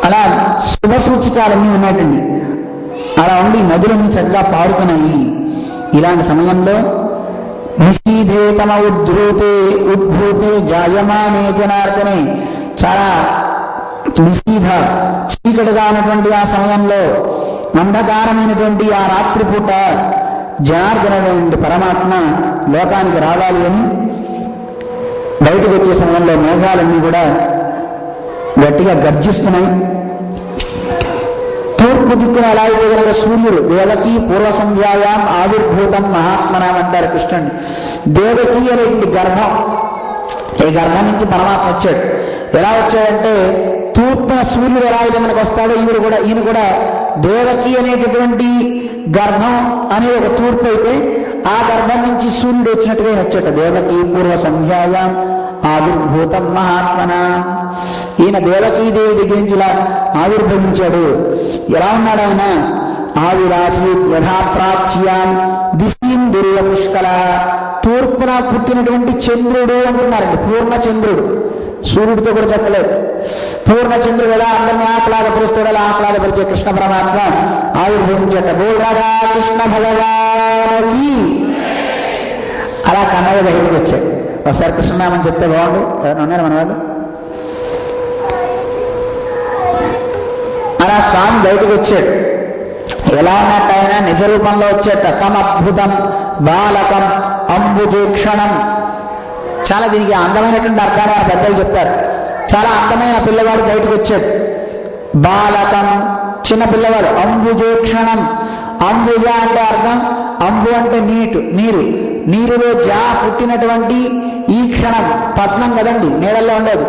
అలా శుభ సూచికాలన్నీ ఉన్నాయండి. అలా ఉండి నదులన్నీ చక్కగా పారుతున్నాయి. ఇలాంటి సమయంలో నిశీధేతమ ఉద్భూతే జాయమానే జనార్దనే, చాలా నిశీధ చీకటిగా ఉన్నటువంటి ఆ సమయంలో, అంధకారమైనటువంటి ఆ రాత్రిపూట జనార్దనుడైన పరమాత్మ లోకానికి రావాలి అని బయటకు వచ్చే సమయంలో మేఘాలన్నీ కూడా గట్టిగా గర్జిస్తున్నాయి. తూర్పు దిక్కున ఎలా అయితే కనుక సూర్యుడు దేవకీ పూర్వ సంధ్యాయాం ఆవిర్భూతం మహాత్మనాం అంటారు కృష్ణుడిని. దేవకీ అనేటువంటి గర్భం, ఈ గర్భం నుంచి పరమాత్మ వచ్చాడు. ఎలా వచ్చాడంటే తూర్పున సూర్యుడు ఎలా అయితే మనకు వస్తాడో ఈయన కూడా దేవకీ అనేటటువంటి గర్భం అనేది ఒక తూర్పు అయితే ఆ గర్భం నుంచి సూర్యుడు వచ్చినట్టుగా వచ్చాట. దేవకీ పూర్వ సంధ్యాయాం ఆవిర్భూతం మహాత్మన. ఈయన దేవకీదేవి దగ్గర నుంచి ఇలా ఆవిర్భవించాడు. ఎలా ఉన్నాడు ఆయన? ఆవిరాసీత్ యథాప్రాచ్యాం దిశీందుర్య పుష్కల. తూర్పున పుట్టినటువంటి చంద్రుడు అంటున్నారండి. పూర్ణ చంద్రుడు, సూర్యుడితో కూడా చెప్పలేదు. పూర్ణ చంద్రుడు ఎలా అందరినీ ఆహ్లాదపరుస్తాడు, అలా ఆహ్లాదపరిచే కృష్ణ పరమాత్మ ఆవిర్భవించట. బోల్ రాధా కృష్ణ భగవానికి. అలా కన్నయ్య బయటకు వచ్చాడు. ఒకసారి కృష్ణనామని చెప్తే బాగుండు. ఎవరైనా ఉన్నారు మన వాళ్ళు? అలా స్వామి బయటకు వచ్చాడు. ఎలా ఉన్నట్టు ఆయన నిజ రూపంలో వచ్చేట. తమద్భుతం బాలకం అంబుజేక్షణం. చాలా దీనికి అందమైనటువంటి అర్థాన్ని ఆ పెద్దలు చెప్తారు. చాలా అందమైన పిల్లవాడు బయటకు వచ్చాడు. బాలకం చిన్న పిల్లవాడు. అంబుజేక్షణం, అంబుజ అంటే అర్థం, అంబు అంటే నీరు, నీరులో జా పుట్టినటువంటి ఈ క్షణం పద్మం కదండి, నీడల్లో ఉండదు.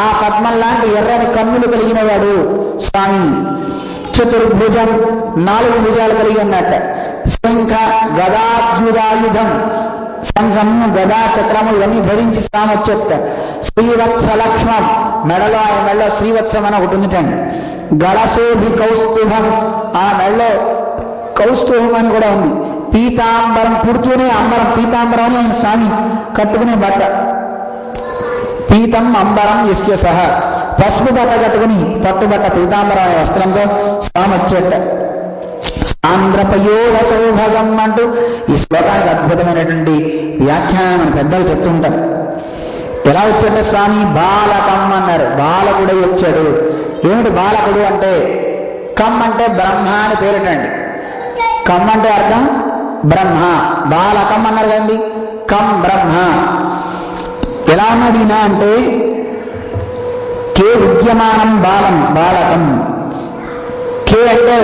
ఆ పద్మం లాంటి ఎర్రని కన్నులు కలిగిన వాడు స్వామి. చతుర్భుజం, 4 భుజాలు కలిగి ఉన్నట్ట. శంఖ గదాద్యుధాయుధం, శంఖము గదా చక్రము ఇవన్నీ ధరించి స్వామి వచ్చేట. శ్రీవత్స లక్ష్మం, మెడలో ఆయన మెడలో శ్రీవత్సం అని ఒకటి ఉందిటండి. గళశోభి కౌస్తుభం, ఆ మెడలో కౌస్తుభం అని కూడా ఉంది. పీతాంబరం, పుడుతూనే అంబరం, పీతాంబరం అని ఆయన స్వామి కట్టుకునే బట్ట. పీతం అంబరం యస్య సహ, పసుపు బట్ట కట్టుకుని పట్టుబట్ట పీతాంబరం అనే వస్త్రంతో స్వామి వచ్చేట. సాంద్రపయోగ సౌభగం అంటూ ఈ శ్లోకానికి అద్భుతమైనటువంటి వ్యాఖ్యానం మన పెద్దలు చెప్తూ ఉంటారు. ఎలా వచ్చాడు స్వామి? బాలకం అన్నారు. బాలకుడై వచ్చాడు. ఏమిటి బాలకుడు అంటే? కమ్ అంటే బ్రహ్మ అని పేరుటండి. కమ్ అంటే అర్థం బ్రహ్మ. బాలకం అన్నారు కదండి, కం బ్రహ్మ. ఎలా ఉన్నాడు ఈయన అంటే కే విద్యమానం బాలం బాలకం. కే అంటే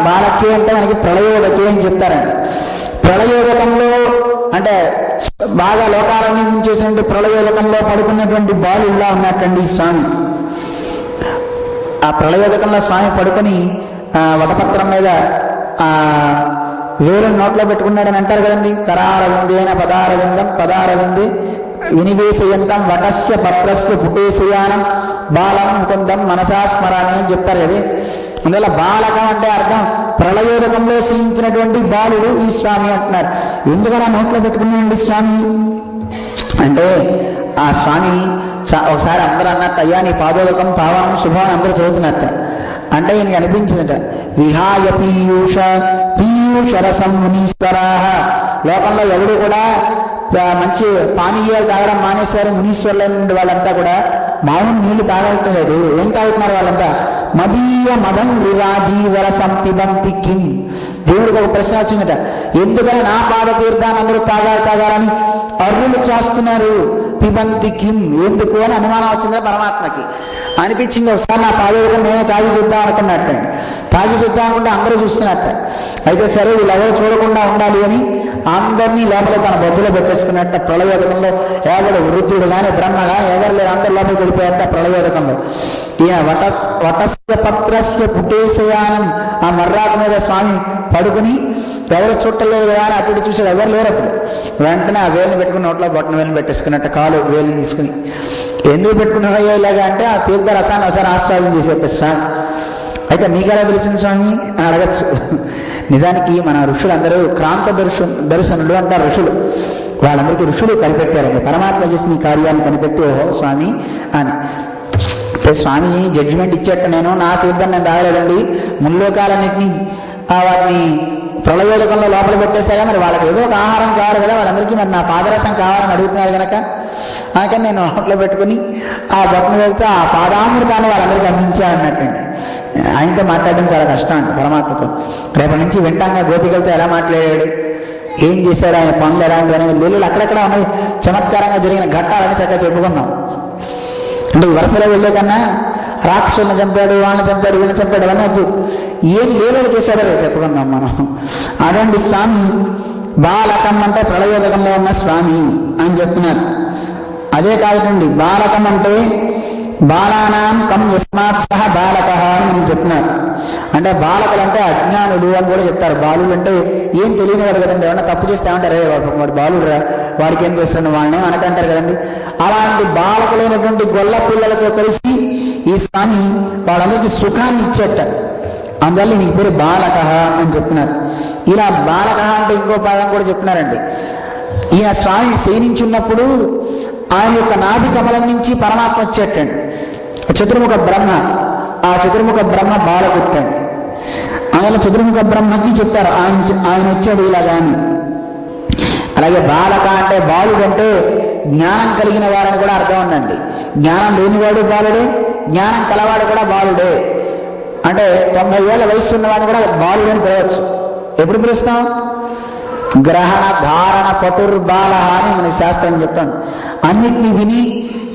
బాలకే అంటే మనకి ప్రళయోదకే అని చెప్తారండి. ప్రళయోదకంలో అంటే బాగా లోకాలన్నీ చేసినటువంటి ప్రళయోదకంలో పడుకున్నటువంటి బాలులా ఉన్నట్టండి స్వామి. ఆ ప్రళయోదకంలో స్వామి పడుకొని వటపత్రం మీద వేరే నోట్లో పెట్టుకున్నాడని అంటారు కదండి. కరారవిందేన పదారవిందం పదారవిందే వినివేశయంతం వటస్య పత్రస్య పుటేశయానం బాలం ముకుందం మనసా స్మరామి అని చెప్తారు కదా. అందువల్ల బాలకం అంటే అర్థం ప్రళయోదకంలో శ్రీంచినటువంటి బాలుడు ఈ స్వామి అంటున్నారు. ఎందుకలా నోట్లో పెట్టుకున్నాడండి స్వామి అంటే, ఆ స్వామి ఒకసారి అందరూ అన్నట్టు, అయ్యా నీ పాదోదకం పావనం శుభం అని అందరూ చదువుతున్నట్ట. అంటే ఈయనకి అనిపించిందట, విహాయ పీయూషరసం మునీశ్వరా. లోకంలో ఎవరు కూడా మంచి పానీయాలు తాగడం మానేశారు. మునీశ్వరులైన వాళ్ళంతా కూడా మామూలు నీళ్లు తాగటం లేదు. ఏం తాగుతున్నారు వాళ్ళంతా? మదీయ మదంగ్రి రాజీవర సంపిబంతి కిం. దేవుడికి ఒక ప్రశ్న వచ్చిందట, ఎందుకని నా పాద తీర్థాన్ని అందరూ తాగాలని అర్రులు చేస్తున్నారు? పిబంతి కిం, ఎందుకు అని అనుమానం వచ్చిందా పరమాత్మకి. అనిపించింది ఒకసారి నా పాదోదకం నేనే తాగి చూద్దాం అనుకున్నట్టండి. తాగి చూద్దాం అనుకుంటే అందరూ చూస్తున్నట్ట. అయితే సరే వీళ్ళు ఎవరు చూడకుండా ఉండాలి అని అందరినీ లోపల తన బొజ్జలో పెట్టేసుకున్నట్ట. ప్రళయోదకంలో ఎవరు వృద్ధుడు కానీ బ్రహ్మ కానీ ఎవరు లేరు, అందరు లోపలికి వెళ్ళిపోయారట ప్రళయోదకంలో. ఈయన వటస్య పత్రస్య పుటేశయానం, ఆ మర్రాకు మీద స్వామి పడుకుని ఎవరు చుట్టలేదు కదా అని అటు చూసాడు. ఎవరు లేరు అప్పుడు. వెంటనే ఆ వేలుని పెట్టుకుని నోట్లో బొట్టన వేలుని పెట్టేసుకున్నట్ట. కాలు వేలుని తీసుకుని ఎందుకు పెట్టుకున్నాయో ఇలాగా అంటే ఆ తీర్థ రసాన్ని ఒకసారి ఆస్వాదం చేసే స్వామి. అయితే మీకెలా తెలిసింది స్వామి అని అడగచ్చు. నిజానికి మన ఋషులందరూ క్రాంత దర్శనులు అంటారు ఋషులు. వాళ్ళందరికీ ఋషులు కనిపెట్టారండి. పరమాత్మ చేసిన ఈ కార్యాన్ని కనిపెట్టి ఓహో స్వామి అని. అంటే స్వామి జడ్జిమెంట్ ఇచ్చేట, నేను నా తీర్థం నేను తాగలేదండి, ముల్లోకాలన్నింటినీ వాటిని ప్రళయోదకంలో లోపల పెట్టేసాగా, మరి వాళ్ళకి ఏదో ఒక ఆహారం కావాలి కదా, వాళ్ళందరికీ మరి నా పాదరసం కావాలని అడుగుతున్నారు కనుక అందుకని నేను నోట్లో పెట్టుకుని ఆ బొట్టను వెళ్తే ఆ పాదామృతాన్ని వాళ్ళందరికీ అందించా అన్నట్టండి. ఆయనతో మాట్లాడడం చాలా కష్టం అండి పరమాత్మతో. రేపటి నుంచి వింటాంగా గోపికలతో ఎలా మాట్లాడాడు, ఏం చేశాడు, ఆయన పనులు ఎలాంటివని లీలలు అక్కడక్కడ ఉన్నాయి, చమత్కారంగా జరిగిన ఘట్టాలని చక్కగా చెప్పుకుందాం. అంటే ఈ వరుసలో వెళ్ళే కన్నా రాక్షసులను చంపాడు, వాళ్ళని చంపాడు, వీళ్ళని చంపాడు అని వద్దు, ఏం లీలలు చేశాడో రేపు చెప్పుకుందాం మనం. అటువంటి స్వామి బాలకం అంటే ప్రళయోదకంలో ఉన్న స్వామి అని చెప్తున్నారు. అదే కాదండి, బాలకం అంటే బాలానాం కం యస్మాత్ సహ బాలక అని మనం చెప్తున్నారు. అంటే బాలకులు అంటే అజ్ఞానులు అని కూడా చెప్తారు. బాలుడు అంటే ఏం తెలియని వాడు కదండి, ఏమన్నా తప్పు చేస్తే ఏమంటారు, వాడు బాలుడు రా, వాడికి ఏం చేస్తున్నాడు, వాళ్ళని అనకంటారు కదండి. అలాంటి బాలకులైనటువంటి గొల్ల పిల్లలతో కలిసి ఈ స్వామి వాళ్ళందరికీ సుఖాన్ని ఇచ్చేట, అందువల్ల నీకు పేరు బాలక అని చెప్తున్నారు. ఇలా బాలక అంటే ఇంకో పదం కూడా చెప్తున్నారండి. ఈయన స్వామి శయనించున్నప్పుడు ఆయన యొక్క నాభి కమలం నుంచి పరమాత్మ వచ్చేటండి, చతుర్ముఖ బ్రహ్మ. ఆ చతుర్ముఖ బ్రహ్మ బాలకుట్టండి. అందువల్ల చతుర్ముఖ బ్రహ్మకి చెప్తారు ఆయన వచ్చాడు ఇలాగా అని. అలాగే బాలక అంటే బాలుడు అంటే జ్ఞానం కలిగిన వారని కూడా అర్థం ఉందండి. జ్ఞానం లేనివాడు బాలుడే, జ్ఞానం కలవాడు కూడా బాలుడే. అంటే 90 ఏళ్ల వయసు ఉన్నవాడిని కూడా బాలుడు అని పిలవచ్చు. ఎప్పుడు పిలుస్తాం? గ్రహణ ధారణ పటుర్బాల అని మన శాస్త్రం చెప్తాను. అన్నిటినీ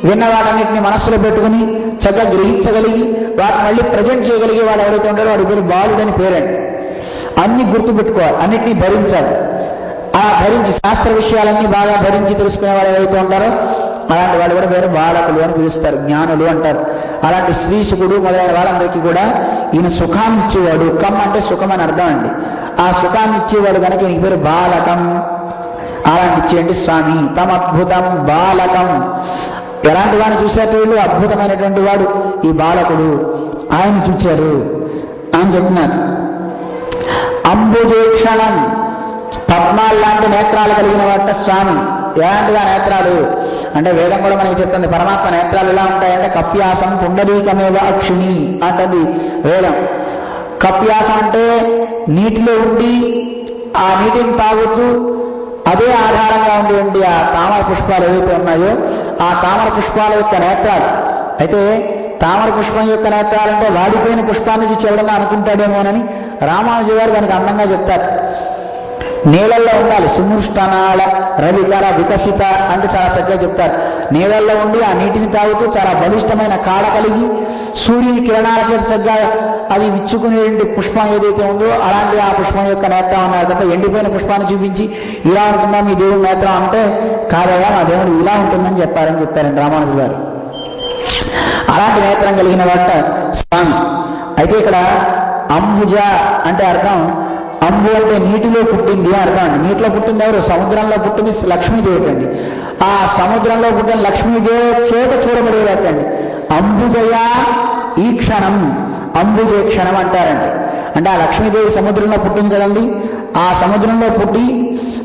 విన్నవాటన్నిటిని మనస్సులో పెట్టుకుని చక్కగా గ్రహించగలిగి వాటిని మళ్ళీ ప్రజెంట్ చేయగలిగే వాడు ఎవరైతే ఉంటారో వాడి పేరు బాలుడని పేరండి. అన్ని గుర్తుపెట్టుకోవాలి, అన్నిటినీ ధరించాలి. ఆ ధరించి శాస్త్ర విషయాలన్నీ బాగా ధరించి తెలుసుకునే వాళ్ళు ఎవరైతే ఉంటారో అలాంటి వాళ్ళు కూడా పేరు బాలకులు అని పిలుస్తారు, జ్ఞానులు అంటారు. అలాంటి శ్రీశుకుడు మొదలైన వాళ్ళందరికీ కూడా ఈయన సుఖాన్ని ఇచ్చేవాడు. కమ్ అంటే సుఖం అని అర్థం అండి. ఆ సుఖాన్ని ఇచ్చేవాడు కనుక ఈయన పేరు బాలకం. అలాంటి ఇచ్చేయండి స్వామి. తమ అద్భుతం బాలకం. ఎలాంటి వాడిని చూసేట వీళ్ళు, అద్భుతమైనటువంటి వాడు ఈ బాలకుడు, ఆయన చూచారు అని చెప్తున్నారు. అంబుజేక్షణం, పద్మాల్లాంటి నేత్రాలు కలిగిన వాట స్వామి. ఎలాంటిగా నేత్రాలు అంటే వేదం కూడా మనకి చెప్తుంది. పరమాత్మ నేత్రాలు ఎలా ఉంటాయంటే కప్యాసం పుండరీకమేవ అక్షిణి అంటుంది వేదం. కప్యాసం అంటే నీటిలో ఉండి ఆ నీటిని తాగుతూ అదే ఆధారంగా ఉండేయండి ఆ తామర పుష్పాలు ఏవైతే ఉన్నాయో ఆ తామర పుష్పాల యొక్క నేత్రాలు. అయితే తామర పుష్పం యొక్క నేత్రాలంటే వాడిపోయిన పుష్పాన్ని చూసి ఎవడన్నా అనుకుంటాడేమోనని రామానుజు గారు దానికి అందంగా చెప్తారు. నీళ్ళల్లో ఉండాలి, సుమృష్టనాళ రవికర వికసిత అంటే చాలా చక్కగా చెప్తారు. నీళ్ళల్లో ఉండి ఆ నీటిని తాగుతూ చాలా బలిష్టమైన కాడ కలిగి సూర్యుని కిరణాల చేత చక్కగా అది విచ్చుకునేటువంటి పుష్పం ఏదైతే ఉందో అలాంటి ఆ పుష్పం యొక్క నేత్రం అన్నారు తప్ప ఎండిపోయిన పుష్పాన్ని చూపించి ఇలా ఉంటుందా మీ దేవుడి నేత్రం అంటే కాదయా మా దేవుడు ఇలా ఉంటుందని చెప్పారండి రామానుజు గారు. అలాంటి నేత్రం కలిగిన వాట స్వామి. అయితే ఇక్కడ అంబుజ అంటే అర్థం, అంబు అంటే నీటిలో పుట్టింది అర్థం అండి. నీటిలో పుట్టింది ఎవరు? సముద్రంలో పుట్టింది లక్ష్మీదేవి అండి. ఆ సముద్రంలో పుట్టిన లక్ష్మీదేవి చోట చూడబడేటండి. అంబుజయ ఈ క్షణం, అంబుజే క్షణం అంటారండి. అంటే ఆ లక్ష్మీదేవి సముద్రంలో పుట్టింది కదండి. ఆ సముద్రంలో పుట్టి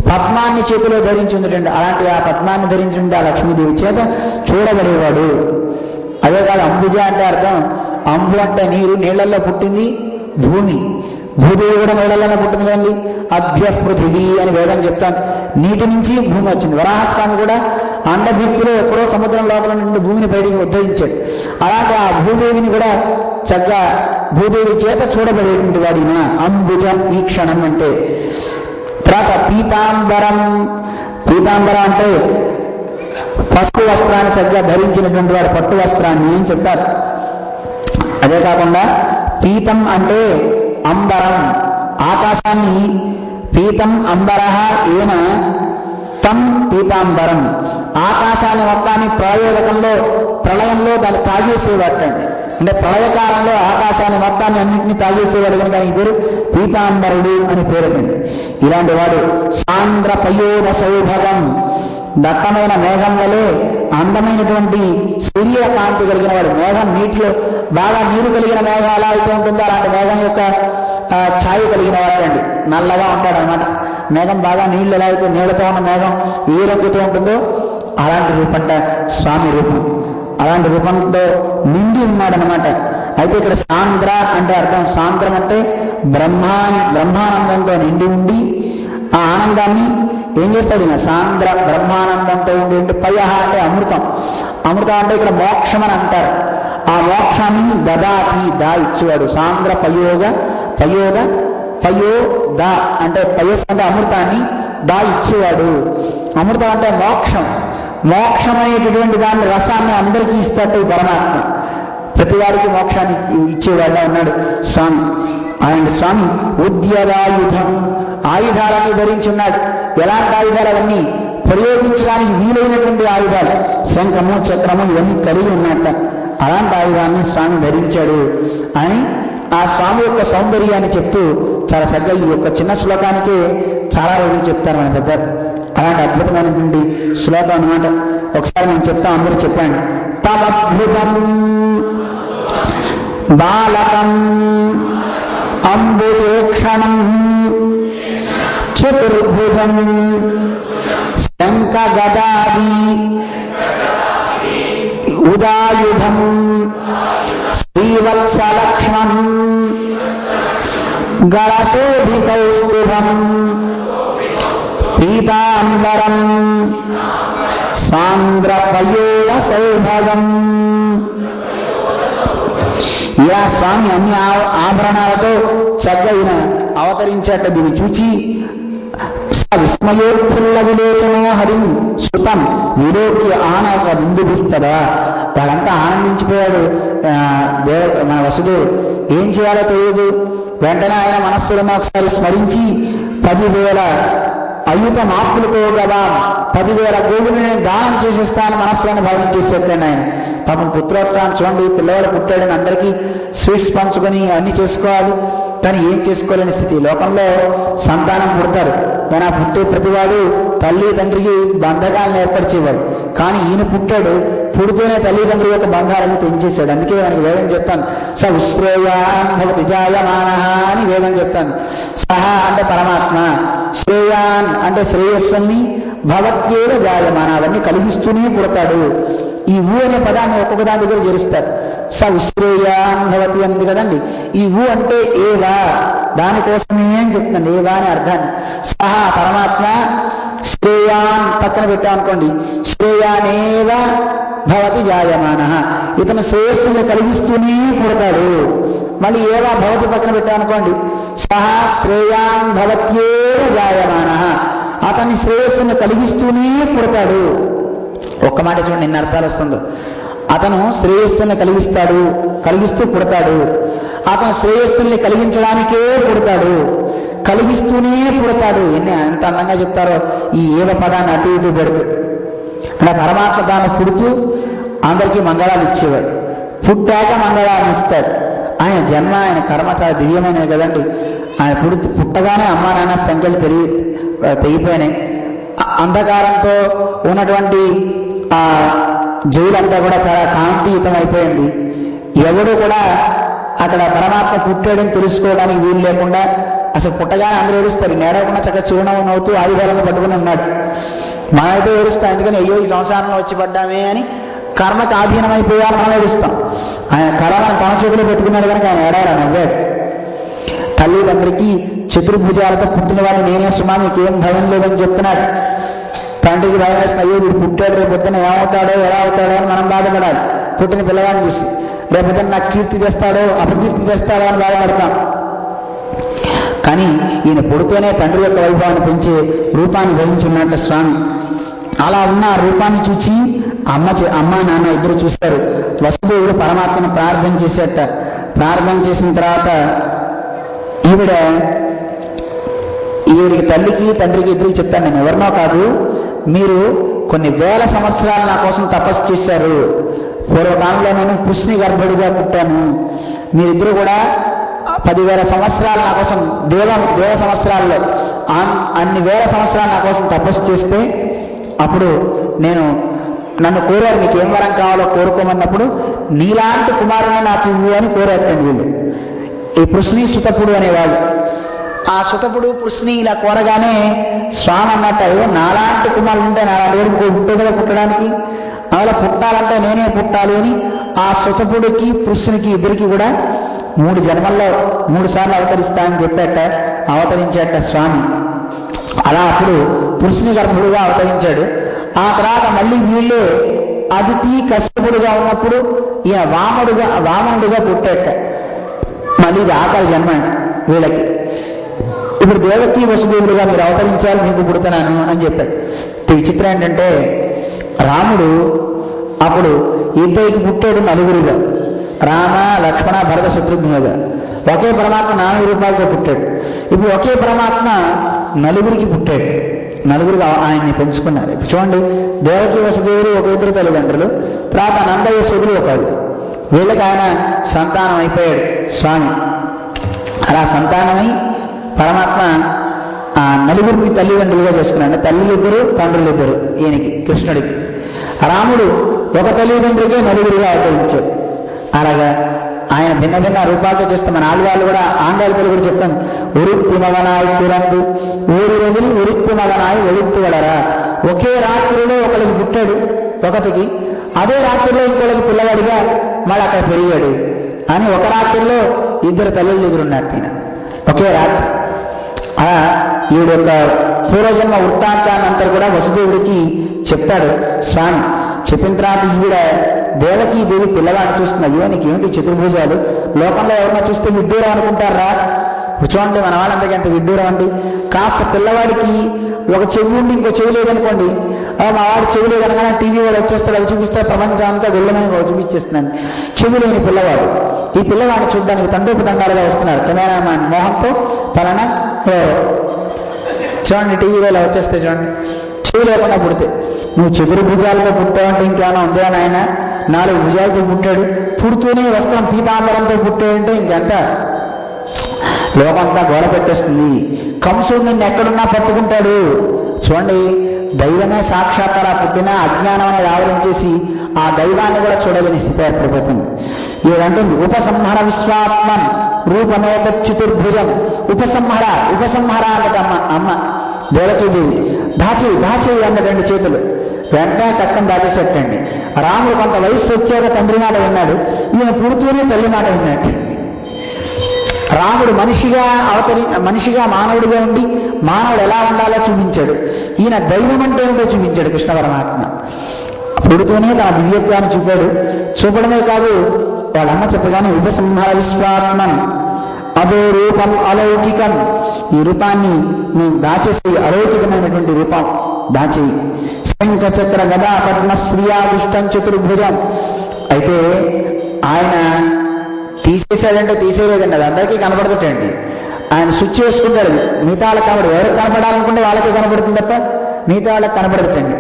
పద్మాన్ని చేతిలో ధరించిందండి. అలాంటి ఆ పద్మాన్ని ధరించింది ఆ లక్ష్మీదేవి చేత చూడబడేవాడు. అదే కాదు అంబుజ అంటే అర్థం, అంబు అంటే నీరు, నీళ్లలో పుట్టింది భూమి. భూదేవి కూడా నీళ్ళలోనే పుట్టింది కదండి. అభ్య పృథివీ అని వేదం చెప్తాను. నీటి నుంచి భూమి వచ్చింది. వరాహస్వామి కూడా అండభిత్తులో ఎప్పుడో సముద్రం లోపల నుండి భూమిని బయటికి ఉద్ధరించాడు. అలాంటి ఆ భూదేవిని కూడా చక్కగా భూదేవి చేత చూడబడేటువంటి వాడిన అంబుజ ఈ క్షణం అంటే. తర్వాత పీతాంబరం. పీతాంబరం అంటే పసుపు వస్త్రాన్ని చక్కగా ధరించినటువంటి వాడు, పట్టు వస్త్రాన్ని అని చెప్తారు. అదే కాకుండా పీతం అంటే అంబరం, ఆకాశాన్ని. పీతం అంబరః ఏన తం పీతాంబరం. ఆకాశాన్ని మొత్తాన్ని ప్రళయంలో దాన్ని తాగేసేవాటండి. అంటే ప్రళయకాలంలో ఆకాశాన్ని మొత్తాన్ని అన్నింటినీ తాగేసేవాడు కనుక ఈ పేరు పీతాంబరుడు అని పేరుంది. ఇలాంటి వాడు సాంద్ర పయోధ సౌభగం, దట్టమైన మేఘం వలె అందమైనటువంటి శరీర కాంతి కలిగిన వాడు. మేఘం నీటిలో బాగా నీరు కలిగిన మేఘం ఎలా అయితే ఉంటుందో అలాంటి మేఘం యొక్క ఛాయ కలిగిన వాడు అండి. నల్లగా ఉంటాడు అనమాట. మేఘం బాగా నీళ్ళు ఎలా అయితే నీళ్ళతో ఉన్న మేఘం ఏ రంగుతో ఉంటుందో అలాంటి రూపంట స్వామి రూపం. అలాంటి రూపంతో నిండి ఉన్నాడనమాట. అయితే ఇక్కడ సాంద్ర అంటే అర్థం, సాంద్రం అంటే బ్రహ్మానందంతో నిండి ఉండి ఆ ఆనందాన్ని ఏం చేస్తాడు ఈయన? సాంద్ర బ్రహ్మానందంతో ఉండి పయః అంటే అమృతం. అమృతం అంటే ఇక్కడ మోక్షం అని అంటారు. ఆ మోక్షాన్ని దదాతి దా ఇచ్చేవాడు. సాంద్ర పయోద అంటే పయస్ అంటే అమృతాన్ని, దా ఇచ్చేవాడు. అమృతం అంటే మోక్షం. మోక్షం అనేటటువంటి దాని రసాన్ని అందరికీ ఇస్తాడు పరమాత్మ. ప్రతివాడికి మోక్షాన్ని ఇచ్చేవాళ్ళ ఉన్నాడు స్వామి. ఆయన స్వామి ఉద్యదాయుధం, ఆయుధాలన్నీ ధరించి ఉన్నాడు. ఎలాంటి ఆయుధాలు? అవన్నీ ప్రయోగించడానికి వీలైనటువంటి ఆయుధాలు, శంఖము చక్రము ఇవన్నీ కలిగి ఉన్నట్ట. అలాంటి ఆయుధాన్ని స్వామి ధరించాడు అని ఆ స్వామి యొక్క సౌందర్యాన్ని చెప్తూ చాలా చక్కగా ఈ యొక్క చిన్న శ్లోకానికి చాలా రోజులు చెప్తారు మన పెద్దలు. అలాంటి అద్భుతమైనటువంటి శ్లోకం అన్నమాట. ఒకసారి నేను చెప్తాం, అందరూ చెప్పండి. తమద్భుతం బాలకం అంబుజేక్షణం చతుర్భుజం శంఖ గదాది ఉదాయుధం శ్రీవత్సలక్ష్మం గళశోభికౌస్తుభం పీతాంబరం సాంద్రపయోల సౌభగం. ఇలా స్వామి అన్ని ఆభరణాలతో చక్కగా అవతరించేట. దీన్ని చూచి విస్మయోత్ఫుల్ల విలోచనో హరిం సుతం విలోక్య ఆనక బిందుభిస్తదా. వాళ్ళంతా ఆనందించిపోయాడు. మన వసుదేవుడు ఏం చేయాలో తెలియదు. వెంటనే ఆయన మనస్సులను ఒకసారి స్మరించి 10,000 అయుత మాపులతో కదా 10,000 గోవులను దానం చేసేస్తానని మనస్సులను భావించేసేటండి ఆయన. పాపం పుత్రోత్సాహం చూడండి, పిల్లవాడు పుట్టాడని అందరికీ స్వీట్స్ పంచుకొని అన్ని చేసుకోవాలి, కానీ ఏం చేసుకోలేని స్థితి. లోకంలో సంతానం పుడతారు, కానీ ఆ పుట్టే ప్రతివాడు తల్లి తండ్రికి బంధకాలను ఏర్పరిచేవాడు. కానీ ఈయన పుట్టాడు, పుడితేనే తల్లిదండ్రి యొక్క బంధాలను తెంచేశాడు. అందుకే మనకి వేదం చెప్తాను, స ఉశ్రేయాన్ భవతి జాయమానః అని వేదం చెప్తాను. సహ అంటే పరమాత్మ, శ్రేయాన్ అంటే శ్రేయస్సుని, భవత్యేవ జాయమాన అవన్నీ కలిగిస్తూనే పుడతాడు. ఈ ఊ అనే పదాన్ని ఒక్కొక్క దాని దగ్గర చేరుస్తారు. స ఉశ్రేయాన్ భవతి అంది కదండి. ఈ ఊ అంటే ఏవా, దానికోసమే అని చెప్తున్నాను, ఏవా అనే అర్థాన్ని. సహ పరమాత్మ, శ్రేయాన్ పక్కన పెట్టామనుకోండి, శ్రేయానేవ భవతి జాయమాన, ఇతను శ్రేయస్సుని కలిగిస్తూనే పుడతాడు. మళ్ళీ ఏవా భవతి పక్కన పెట్టామనుకోండి, సహ శ్రేయాన్ భవత్యేవ జాయమాన, అతని శ్రేయస్సుని కలిగిస్తూనే పుడతాడు. ఒక్క మాట చూడండి ఎన్ని అర్థాలు వస్తుందో. అతను శ్రేయస్సుల్ని కలిగిస్తూ పుడతాడు. అతను శ్రేయస్సుల్ని కలిగించడానికే పుడతాడు, కలిగిస్తూనే పుడతాడు. ఎంత అందంగా చెప్తారో ఈ ఏవ పదాన్ని అటు ఇటు పెడుతూ. అంటే పరమాత్మ తాను పుడుతూ అందరికీ మంగళాలు ఇచ్చేవాడు, పుట్టాక మంగళాలను ఇస్తాడు. ఆయన జన్మ, ఆయన కర్మ చాలా దివ్యమైనవి కదండి. ఆయన పుట్టగానే అమ్మా నాన్న సంఖ్యలు తెగిపోయినాయి. అంధకారంతో ఉన్నటువంటి ఆ జైలంతా కూడా చాలా కాంతియుతం అయిపోయింది. ఎవడు కూడా అక్కడ పరమాత్మ పుట్టాడని తెలుసుకోవడానికి వీలు లేకుండా అసలు పుట్టగానే అందరూ ఏడుస్తారు. నేడకుండా చక్కగా చిరునవ్వు నవ్వుతూ ఆయుధాలను పట్టుకుని ఉన్నాడు. మనమైతే ఏడుస్తాం, ఎందుకని అయ్యో ఈ సంసారంలో వచ్చి పడ్డామే అని కర్మకి ఆధీనమైపోయా మనం ఏడుస్తాం. ఆయన కర్మను తన చేతిలో పెట్టుకున్నాడు కనుక ఆయన ఏడారా నవ్వాడు. తల్లిదండ్రికి చతుర్భుజాలతో పుట్టిన వాడిని నేనే సుమా, మీకేం భయం లేదని చెప్తున్నాడు. తండ్రికి భయం వేస్తుంది, అయ్యో వీడు పుట్టాడు, రేపు పొద్దున ఏమవుతాడో ఎలా అవుతాడో అని మనం బాధపడాలి. పుట్టిన పిల్లవాడిని చూసి రేపు పొద్దున నాకు కీర్తి చేస్తాడో అపకీర్తి చేస్తాడో అని బాధపడతాం. కానీ ఈయన పుడితేనే తండ్రి యొక్క వైభవాన్ని పెంచే రూపాన్ని ధరించున్నట్టు స్వామి. అలా ఉన్న రూపాన్ని చూచి అమ్మ నాన్న ఇద్దరు చూస్తారు. వసుదేవుడు పరమాత్మను ప్రార్థన చేసేట. ప్రార్థన చేసిన తర్వాత ఈవిడికి తల్లికి తండ్రికి ఇద్దరికి చెప్పాను, నేను ఎవరినో కాదు, మీరు కొన్ని వేల సంవత్సరాలు నా కోసం తపస్సు చేశారు. పూర్వకాలంలో నేను పుష్ని గర్భుడిగా పుట్టాను. మీరిద్దరు కూడా 10,000 సంవత్సరాలు నా కోసం దేవ సంవత్సరాల్లో అన్ని వేల సంవత్సరాలు నా కోసం తపస్సు చేస్తే అప్పుడు నన్ను కోరారు, మీకు ఏం వరం కావాలో కోరుకోమన్నప్పుడు నీలాంటి కుమారుని నాకు ఇవ్వు అని కోరారండి వీళ్ళు. ఈ పృష్ణి సుతపుడు అనేవాళ్ళు. ఆ సుతపుడు పృష్ణి ఇలా కోరగానే స్వామి అన్నట్టు, నాలాంటి కుమారుడు ఉంటే నాలాంటి వాడు ఉంటుంది కదా పుట్టడానికి. అలా పుట్టాలంటే నేనే పుట్టాలి అని ఆ సుతపుడికి పురుషునికి ఇద్దరికి కూడా 3 జన్మల్లో 3 సార్లు అవతరిస్తా అని చెప్పేట అవతరించేట స్వామి. అలా అప్పుడు పురుషుని గర్భుడుగా అవతరించాడు. ఆ తర్వాత మళ్ళీ వీళ్ళే అదితి కశ్యపుడుగా ఉన్నప్పుడు ఈయన వామనుడుగా పుట్టేట. మళ్ళీ ఇది ఆకలి జన్మ వీళ్ళకి. ఇప్పుడు దేవకి వసుదేవుడుగా మీరు అవతరించాలి, మీకు పుడుతున్నాను అని చెప్పాడు. విచిత్రం ఏంటంటే రాముడు అప్పుడు ఇద్దరికి పుట్టాడు నలుగురుగా, రామ లక్ష్మణ భరత శత్రుఘ్నులుగా. ఒకే పరమాత్మ 4 రూపాయలతో పుట్టాడు. ఇప్పుడు ఒకే పరమాత్మ నలుగురికి పుట్టాడు, నలుగురుగా ఆయన్ని పెంచుకున్నారు. ఇప్పుడు చూడండి, దేవకి వసుదేవుడు ఒక ఇద్దరు తల్లిదండ్రులు, తర్వాత నంద యశోదులు ఒకళ్ళు. వీళ్ళకి ఆయన సంతానం అయిపోయాడు స్వామి. అలా సంతానమై పరమాత్మ నలుగురిని తల్లిదండ్రులుగా చేసుకున్నాడు. తల్లిలిద్దరు తండ్రులిద్దరు ఈయనకి కృష్ణుడికి. రాముడు ఒక తల్లిదండ్రులకే నలుగురిగా అవతరించాడు. అలాగా ఆయన భిన్న భిన్న రూపాలతో చేస్తే మన ఆళ్వాళ్ళు కూడా ఆండాళ్ళకి కూడా చెప్తాను, ఉరుత్తి మగనాయి కురందు ఊరి రోజులు ఉరుత్తి మగనాయి ఒడుత్తు వడరా. ఒకే రాత్రిలో ఒకరికి పుట్టాడు ఒకటికి, అదే రాత్రిలో ఇంకొకరికి పిల్లవాడిగా మళ్ళీ అక్కడ పెరిగాడు అని ఒక రాత్రిలో 2 తల్లులు ఎదురున్నట్టు ఈయన ఒకే రాత్రి. అలా ఈవిడ యొక్క పూర్వజన్మ వృత్తాంతాన్ని అంతా కూడా వసుదేవుడికి చెప్తాడు స్వామి. చెప్పిన తర్వాత ఈవిడ దేవకి దేవి పిల్లవాడిని చూస్తున్నా, అయ్యో నీకు ఏమిటి చతుర్భుజాలు, లోకంలో ఎవరన్నా చూస్తే విడ్డూరం అనుకుంటారా? చూడండి మన వాళ్ళందరికీ అంత విడ్డూరం అండి. కాస్త పిల్లవాడికి ఒక చెవి ఉండి ఇంకో చెవి లేదనుకోండి, మా వాడు చెవి లేదనగానే టీవీ వాడు వచ్చేస్తాడు, అవి చూపిస్తే ప్రపంచం అంతా వెళ్ళమని చూపించేస్తున్నాను. చెవి లేని పిల్లవాడు, ఈ పిల్లవాడిని చూడడానికి తండోపతండాలుగా వస్తున్నారు కెమెరామ్యాన్ మోహన్తో పలానా చూడండి, టీవీలో ఇలా వచ్చేస్తే చూడండి. చెవి లేకుండా పుడితే నువ్వు చతుర్భుజాలతో పుట్టావంటే ఇంకేమైనా ఉందా నాయన? 4 భుజాలతో పుట్టాడు, పుడుతూనే వస్త్రం పీతాంబరంతో పుట్టాడంటే ఇంకెంత లోకంతా గోల పెట్టేస్తుంది. కంసుడు నిన్ను ఎక్కడున్నా పట్టుకుంటాడు. చూడండి, దైవమే సాక్షాత్కారా పుట్టినా అజ్ఞానం అనేది ఆవరించేసి ఆ దైవాన్ని కూడా చూడలేని స్థితి ఏర్పడిపోతుంది. ఇదంటుంది ఉపసంహర విశ్వాత్మన్ రూపమేత చతుర్భుజం. ఉపసంహర అన్నది అమ్మ దేవకీదేవి. దాచి అన్న 2 చేతులు వెంటనే టక్కని దాచేసేటండి. రాముడు కొంత వయస్సు వచ్చాక తండ్రి మాట విన్నాడు, ఈయన పుడుతూనే తల్లి మాట విన్నట్టు. రాముడు మనిషిగా మానవుడిగా ఉండి మానవుడు ఎలా ఉండాలో చూపించాడు. ఈయన దైవం అంటే ఏమిటో చూపించాడు కృష్ణ పరమాత్మ. పుడుతూనే తన దివ్యత్వాన్ని చూపాడు. చూపడమే కాదు, వాళ్ళమ్మ చెప్పగానే ఉపసంహర విశ్వాత్మన్ అదో రూపం అలౌకికం. ఈ రూపాన్ని నేను దాచేసి అలౌకికమైనటువంటి రూపం దాచేయి. శంఖ చక్ర గదా పద్మ శ్రీయాదుష్టం చతుర్భుజం. అయితే ఆయన తీసేశాడంటే తీసేయలేదండి, అది అందరికీ కనపడదటండి. ఆయన స్విచ్ వేసుకుంటాడు, మిగతా వాళ్ళకి కనబడదు. ఎవరికి కనపడాలనుకుంటే వాళ్ళకే కనపడుతుంది తప్ప మిగతా వాళ్ళకి కనపడదటండి.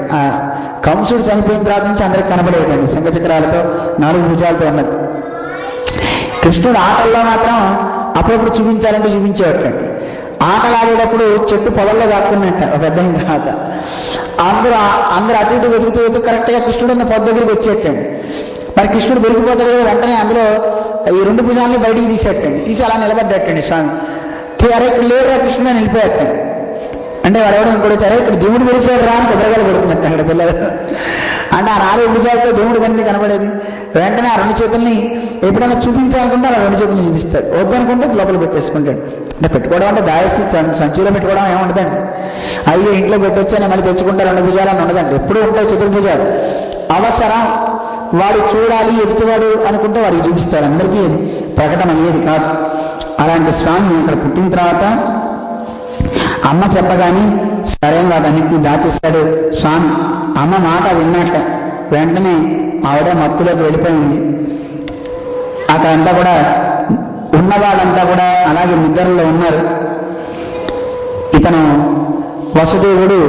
కంసుడు చనిపోయిన తర్వాత నుంచి అందరికి కనపడేటండి శంఖచక్రాలతో 4 భుజాలతో ఉన్నది. కృష్ణుడు ఆటల్లో మాత్రం అప్పుడప్పుడు చూపించాలంటే చూపించేటండి. ఆటలు ఆడేటప్పుడు చెట్టు పొదల్లో దాక్కున్నట్ట ఒక పెద్ద అయిన తర్వాత అందరూ అటు ఇటు వెతుకుతూ కరెక్ట్గా కృష్ణుడు ఉన్న పొద్దు దగ్గరికి వచ్చేటండి. మరి కృష్ణుడు దొరికిపోతాడు, వెంటనే అందులో ఈ 2 భుజాలని బయటికి తీసేటండి. తీసి అలా నిలబడ్డటండి స్వామి. అరే ఇక్కడ లేడురా కృష్ణుడు అని వెళ్ళిపోయాటండి. అంటే వాడు ఎవడో ఇంకోటి వచ్చారు, ఇక్కడ దేవుడు వెలిసాడు రా అని కొబ్బరికాయలు కొడుతున్నట్టు అక్కడ పిల్లలు. అంటే ఆ 4 భుజాలతో దేవుడు కన్నీ కనబడేది. వెంటనే ఆ 2 చేతుల్ని ఎప్పుడైనా చూపించాలనుకుంటే ఆ 2 చేతుల్ని చూపిస్తాడు, వద్దనుకుంటే లోపల పెట్టేసుకుంటాడు. అంటే పెట్టుకోవడం అంటే దాయసి సంచిలో పెట్టుకోవడం ఏముండదండి. అయ్యో ఇంట్లో పెట్టొచ్చని మళ్ళీ తెచ్చుకుంటే 2 భుజాలని ఉండదండి, ఎప్పుడూ ఉంటాయి చతుర్భుజాలు. అవసరం వాడు చూడాలి ఎదుటివాడు అనుకుంటే వాడికి చూపిస్తాడు, అందరికీ ప్రకటన అయ్యేది కాదు. అలాంటి స్వామి అక్కడ పుట్టిన తర్వాత అమ్మ చెప్పగానే సరైన వాటన్నింటినీ దాచేస్తాడు స్వామి. అమ్మ మాట విన్నట్ట వెంటనే ఆవిడే మత్తులోకి వెళ్ళిపోయింది. అక్కడంతా కూడా ఉన్నవాళ్ళంతా కూడా అలాగే నిద్రలో ఉన్నారు. ఇతను వసుదేవుడు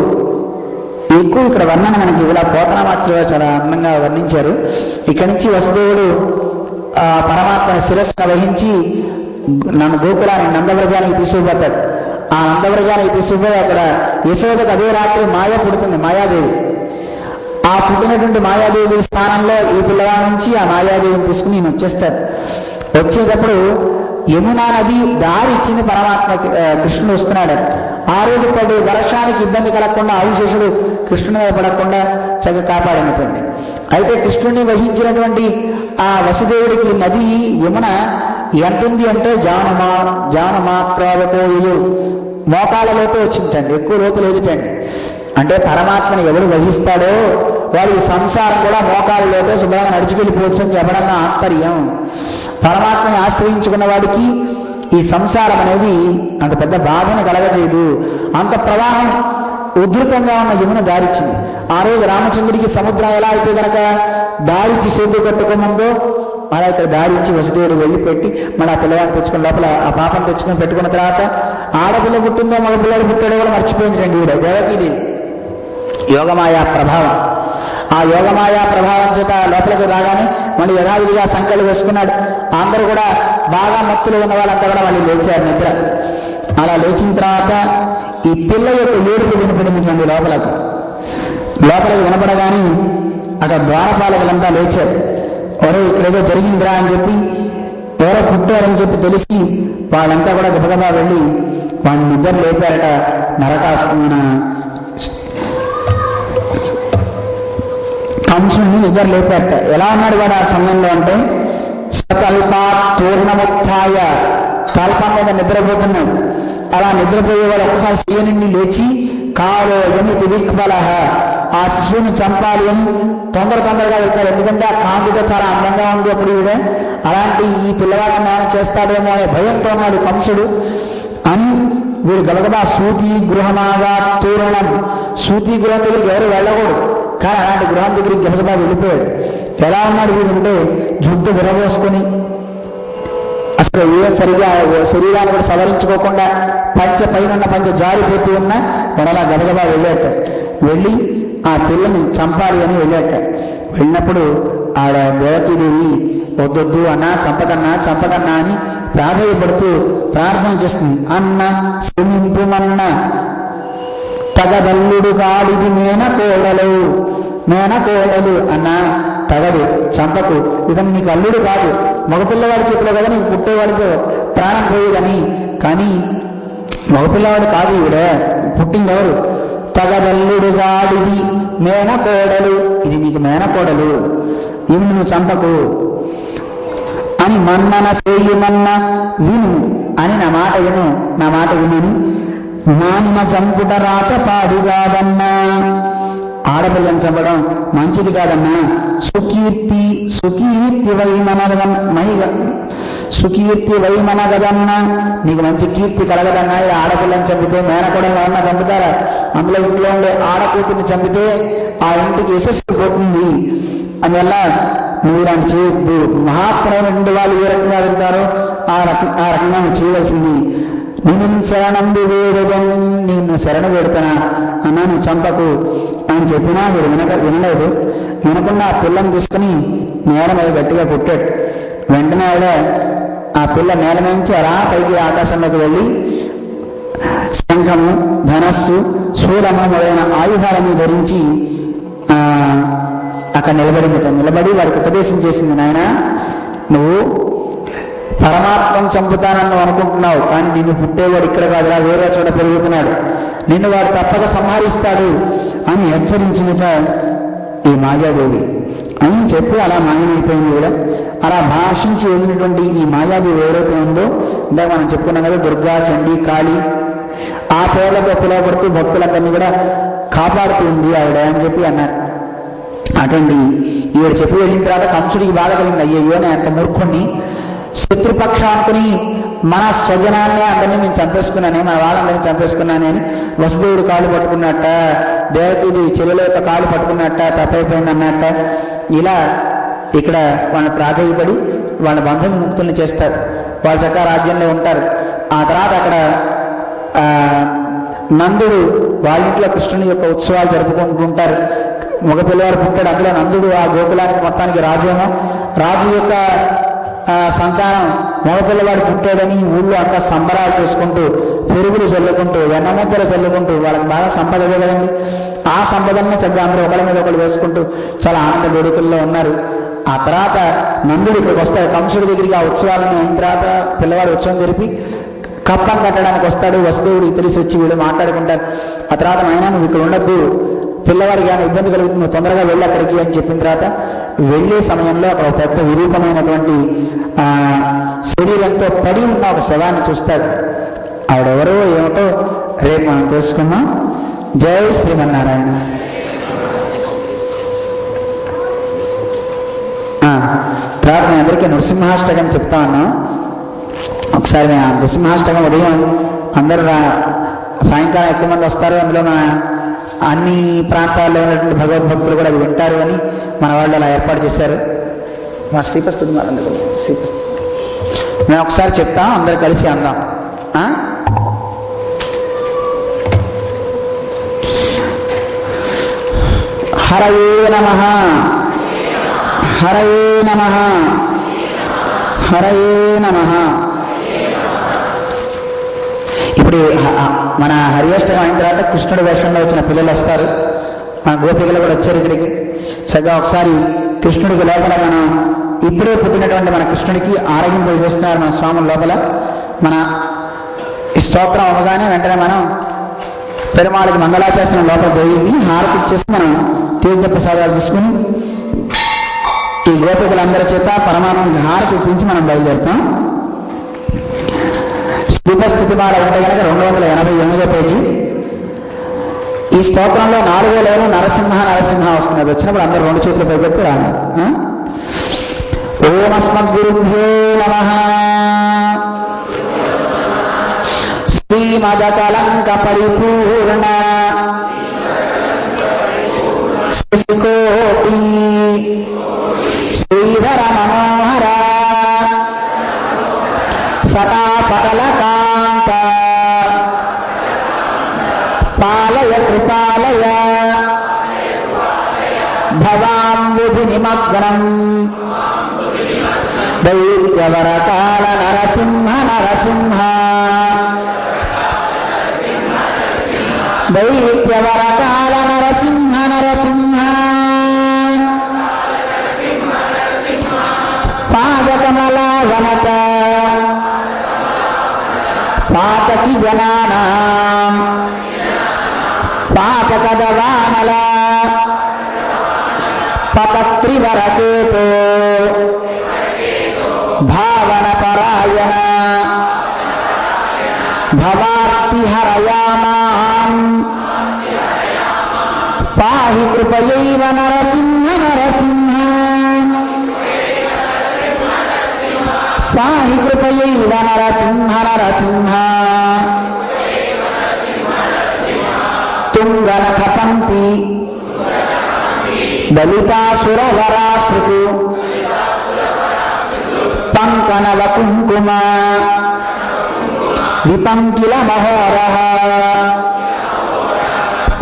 ఎక్కువ ఇక్కడ వర్ణన మనకి ఇలా పోతనమాత్రలో చాలా అందంగా వర్ణించారు. ఇక్కడి నుంచి వసుదేవుడు పరమాత్మ శిరస్సును వహించి నన్ను గోకులాన్ని నందవ్రజానికి తీసుకుపోతాడు. ఆ నందవ్రజానికి తీసుకుపోయి అక్కడ యశోదకు అదే రాత్రి మాయ పుడుతుంది, మాయాదేవి. ఆ పుట్టినటువంటి మాయాదేవి స్థానంలో ఈ పిల్లవాడి నుంచి ఆ మాయాదేవిని తీసుకుని ఈయన వచ్చేస్తాడు. వచ్చేటప్పుడు యమునా నది దారి ఇచ్చింది పరమాత్మ, కృష్ణుడు వస్తున్నాడు. ఆ ఆ రోజు పడి వర్షానికి ఇబ్బంది కలగకుండా ఆదిశేషుడు కృష్ణుని మీద పడకుండా చక్కగా కాపాడినటువంటి. అయితే కృష్ణుడిని వహించినటువంటి ఆ వసుదేవుడికి నది యమున ఎంతుంది అంటే జానమాత్రాలకోయు మోకాళ్ళలోతో వచ్చిందండి, ఎక్కువ లోతు లేదుటండి. అంటే పరమాత్మని ఎవడు వహిస్తాడో వాడి సంసారం కూడా మోకాళ్ళలోతో శుభ్రంగా నడుచుకెళ్ళిపోవచ్చు అని చెప్పడం ఆంతర్యం. పరమాత్మని ఆశ్రయించుకున్న వాడికి ఈ సంసారం అనేది అంత పెద్ద బాధని కలగజేయదు. అంత ప్రవాహం ఉధృతంగా ఉన్న యమున దారిచ్చింది. ఆ రోజు రామచంద్రుడికి సముద్రం ఎలా అయితే కనుక దారిచ్చి సేతు కట్టుకున్నందో అలా ఇక్కడ దారిచ్చి వసుదేవుడు వెళ్ళి పెట్టి మళ్ళీ ఆ పిల్లవాడిని తెచ్చుకుని లోపల ఆ పాపను తెచ్చుకొని పెట్టుకున్న తర్వాత ఆడపిల్ల పుట్టిందో మగ పిల్లడు పుట్టాడో కూడా మర్చిపోయింది రండి వీడు దేవకీదేవి. యోగమాయా ప్రభావం. ఆ యోగమాయా ప్రభావం చేత లోపలికి రాగానే మళ్ళీ యథావిధిగా సంకళ్ళు వేసుకున్నాడు. అందరూ కూడా బాగా మత్తులు ఉన్న వాళ్ళంతా కూడా వాళ్ళు లేచారు నిద్ర. అలా లేచిన తర్వాత ఈ పిల్ల యొక్క ఏడుపు వినపడింది లోపలికి వినపడగానే అక్కడ ద్వారపాలకులంతా లేచారు. ఎవరో ఇక్కడేదో జరిగిందిరా అని చెప్పి ఎవరో పుట్టారని చెప్పి తెలిసి వాళ్ళంతా కూడా గబగబా వెళ్ళి వాడిని నిద్ర లేపారట. నరకాసుకున్న కంసుని నిద్ర లేపారట. ఎలా ఉన్నాడు వాడు ఆ సమయంలో అంటే సకల్పా పూర్ణముత్థాయ, కల్పం మీద నిద్రపోతున్నాడు. అలా నిద్రపోయేవాడు ఒకసారి శివుని లేచి కాలో యమితి విక్వల, ఆ శిశువుని చంపాలి అని తొందరగా వెళ్తాడు. ఎందుకంటే ఆ కాంతితో చాలా అందంగా ఉంది అప్పుడు ఈవిడ. అలాంటి ఈ పిల్లవాడిని నాన్న చేస్తాడేమో అనే భయంతో ఉన్నాడు కంసుడు అని వీడు గబగబా సూతి గృహమాగా తోరణం, సూతి గృహం దగ్గరికి ఎవరు వెళ్ళకూడదు, కానీ అలాంటి గృహం దగ్గరికి గబగబా వెళ్ళిపోయాడు. ఎలా ఉన్నాడు వీడు అంటే జుట్టు విరబోసుకొని అసలు ఏం సరిగా శరీరాన్ని కూడా సవరించుకోకుండా పైన పంచ జారిపోతూ ఉన్నా వాడలా గబగబా వెళ్ళాట. వెళ్ళి ఆ పిల్లని చంపాలి అని వెళ్ళాట. వెళ్ళినప్పుడు ఆడ దేవకీదేవి వద్దొద్దు అన్నా చంపకన్నా అని ప్రాధేయపడుతూ ప్రార్థన చేస్తుంది. అన్న శ్రమింపుమన్న తగదల్లుడు కాడిది మేనకోడలు అన్నా తగదు, చంపకు, ఇతను నీకు అల్లుడు కాదు, మగపిల్లవాడి చేతిలో కదా నీకు పుట్టేవాడితో ప్రాణం పోయేదని. కానీ మగపిల్లవాడు కాదు ఈవిడ, పుట్టిందెవరు? తగదల్లుడు గాడిది మేనకోడలు, ఇది నీకు మేనకోడలు, ఇవి నువ్వు చంపకు అని మన్నన సేయమన్న విను అని నా మాట వినని నానిన చంపుట రాచపాడు కాదన్నా, ఆడపిల్లని చంపడం మంచిది కాదన్నా. సుకీర్తి వైమనగదన్నా, నీకు మంచి కీర్తి కలగదన్నా. ఇలా ఆడపిల్లని చంపితే మేనకోడలు ఎవరన్నా చంపుతారా? అందులో ఇంట్లో ఉండే ఆడకూతుర్ని చంపితే ఆ ఇంటికి యశస్సు పోతుంది. అందువల్ల నువ్వు ఇలాంటి చేయొద్దు. మహాత్ములైనటువంటి వాళ్ళు ఏ రకంగా వెళ్తారో ఆ రకంగా నువ్వు చేయవలసింది. నేను శరణంబి వేడజన్, నిన్ను శరణ పెడతానా అన్నా, నువ్వు చంపకు అని చెప్పినా వీడు వినలేదు. వినకుండా ఆ పిల్లని తీసుకుని నేల మీద గట్టిగా కొట్టాడు. వెంటనే ఆవిడ ఆ పిల్ల నేల నుంచి అలా పైకి ఆకాశంలోకి వెళ్ళి శంఖము, ధనస్సు, శూలము మొదలైన ఆయుధాలని ధరించి అక్కడ నిలబడి వాడికి ఉపదేశం చేసింది. నాయన, నువ్వు పరమాత్మను చంపుతానని అనుకుంటున్నావు, కానీ నిన్ను పుట్టేవాడు ఇక్కడ కాదురా, వేరే చోట పెరుగుతున్నాడు, నిన్ను వాడు తప్పక సంహరిస్తాడు అని హెచ్చరించినట ఈ మాయాదేవి అని చెప్పి అలా మాయమైపోయింది కూడా. అలా భాషించి వెళ్ళినటువంటి ఈ మాయాదేవి ఎవరైతే ఉందో ఇందాక మనం చెప్పుకున్నాం కదా, దుర్గా, చండీ, కాళీ, ఆ పేర్లతో పిలువబడుతూ భక్తులందరినీ కూడా కాపాడుతుంది ఆవిడ అని చెప్పి అన్నారు. అటువంటి ఈవిడ చెప్పి వెళ్ళిన తర్వాత కంసుడికి బాధ కలిగింది. అయ్యో నేను అంత మూర్ఖుణ్ణి, శత్రుపక్షం అనుకుని మన స్వజనాన్నే అందరినీ నేను చంపేసుకున్నానే, మన వాళ్ళందరినీ చంపేసుకున్నానే అని వసుదేవుడు కాళ్ళు పట్టుకున్నట్ట, దేవకీదేవి చెల్లెల యొక్క కాళ్ళు పట్టుకున్నట్ట, తప్పైపోయిందన్నట్ట. ఇలా ఇక్కడ వాళ్ళని ప్రాధాన్యపడి వాళ్ళ బంధం ముక్తుల్ని చేస్తారు. వాళ్ళ చక్కగా రాజ్యంలో ఉంటారు. ఆ తర్వాత అక్కడ నందుడు వాళ్ళ ఇంట్లో కృష్ణుని యొక్క ఉత్సవాలు జరుపుకుంటుంటారు. మగపిల్లవాడు పుట్టాడు, అందులో నందుడు ఆ గోకులానికి మొత్తానికి రాజేమో. రాజు యొక్క సంతానం మగపిల్లవాడు పుట్టాడని ఊళ్ళో అంతా సంబరాలు చేసుకుంటూ, పెరుగులు చల్లుకుంటూ, వెన్నముద్దలు చల్లుకుంటూ, వాళ్ళకి బాగా సంపద కదండి, ఆ సంపదల్ని చక్కగా అందరూ ఒకళ్ళ మీద ఒకళ్ళు వేసుకుంటూ చాలా ఆనంద వేడుకల్లో ఉన్నారు. ఆ తర్వాత నందుడు ఇక్కడికి వస్తాడు కంసుడి దగ్గరికి. ఆ ఉత్సవాలని అయిన తర్వాత పిల్లవాడు ఉత్సవం జరిపి కప్పం కట్టడానికి వస్తాడు. వసుదేవుడికి తెలిసి వచ్చి వీళ్ళు మాట్లాడుకుంటారు. ఆ తర్వాత ఆయన నువ్వు ఇక్కడ ఉండద్దు, పిల్లవాడికి ఏమైనా ఇబ్బంది కలుగుతుంది, నువ్వు తొందరగా వెళ్ళి అక్కడికి అని చెప్పిన తర్వాత వెళ్ళే సమయంలో అక్కడ ఒక పెద్ద విరూపమైనటువంటి శరీరంతో పడి ఉన్న ఒక శవాన్ని చూస్తాడు. ఆవిడెవరో ఏమిటో రేపు మనం తెలుసుకున్నాం. జై శ్రీమన్నారాయణ. తర్వాత నేను అందరికీ నృసింహాష్టకం చెప్తా ఉన్నాం. ఒకసారి మేము నృసింహాష్టకం ఉదయం అందరూ సాయంకాలం ఎక్కువ మంది వస్తారు. అందులో మన అన్ని ప్రాంతాల్లో ఉన్నటువంటి భగవద్భక్తులు కూడా అది వింటారు అని మన వాళ్ళు అలా ఏర్పాటు చేశారు. మా శ్రీపస్తుడు అందుకు శ్రీపస్తు మేము ఒకసారి చెప్తాం, అందరు కలిసి అందాం. హరయే నమః, హరయే నమః, హరయే నమః. ఇప్పుడు మన హరియాష్టకం అయిన తర్వాత కృష్ణుడి వేషంలో వచ్చిన పిల్లలు వస్తారు, మన గోపికలు కూడా వచ్చారు ఇక్కడికి. సరిగ్గా ఒకసారి కృష్ణుడికి లోపల మనం ఇప్పుడే పుట్టినటువంటి మన కృష్ణుడికి ఆరగింపులు చేస్తున్నారు మన స్వాముల లోపల. మన ఈ స్తోత్రం అవగానే వెంటనే మనం పెరుమాళకి మంగళాశాసనం లోపల జరిగింది. హారతి ఇచ్చేసి మనం తీర్థ ప్రసాదాలు తీసుకుని ఈ గోపికలందరి చేత పరమాత్మకి హారతి ఇప్పించి మనం బయలుదేరుతాం. శ్రీపస్థితిమాల ఉంటే కనుక 288వ పేజీ. ఈ స్తోత్రంలో 4వ లైను నరసింహ నరసింహ వస్తుంది. అది వచ్చినప్పుడు అందరూ 2 చేతులు పైకెత్తి రావాలి. ఓం అస్మద్గురుభ్యో నమః. శ్రీమదకలంక పరిపూర్ణ శ్రీకోటి శ్రీధర మనోహర సటాపటలకాంత పాలయ కృపాలయ భవాంబుధి నిమగ్నం దైత్యవరకాల నరసింహ నరసింహ దైత్యవరకాల నరసింహ నరసింహ పాదకమలావనత పాతకి జనానాం పాతకదవానల పతత్రివరకేతో భావన పరాయణ భవార్తి హరయామాం పాహి కృపయైవ నరసింహ నరసింహ పాహి కృపయైవ నరసింహ నరసింహ తుంగనఖపంక్తి దళితాసురవరాశ్రుకు పంకనవ కుంకుమ విపంకిల మహోరః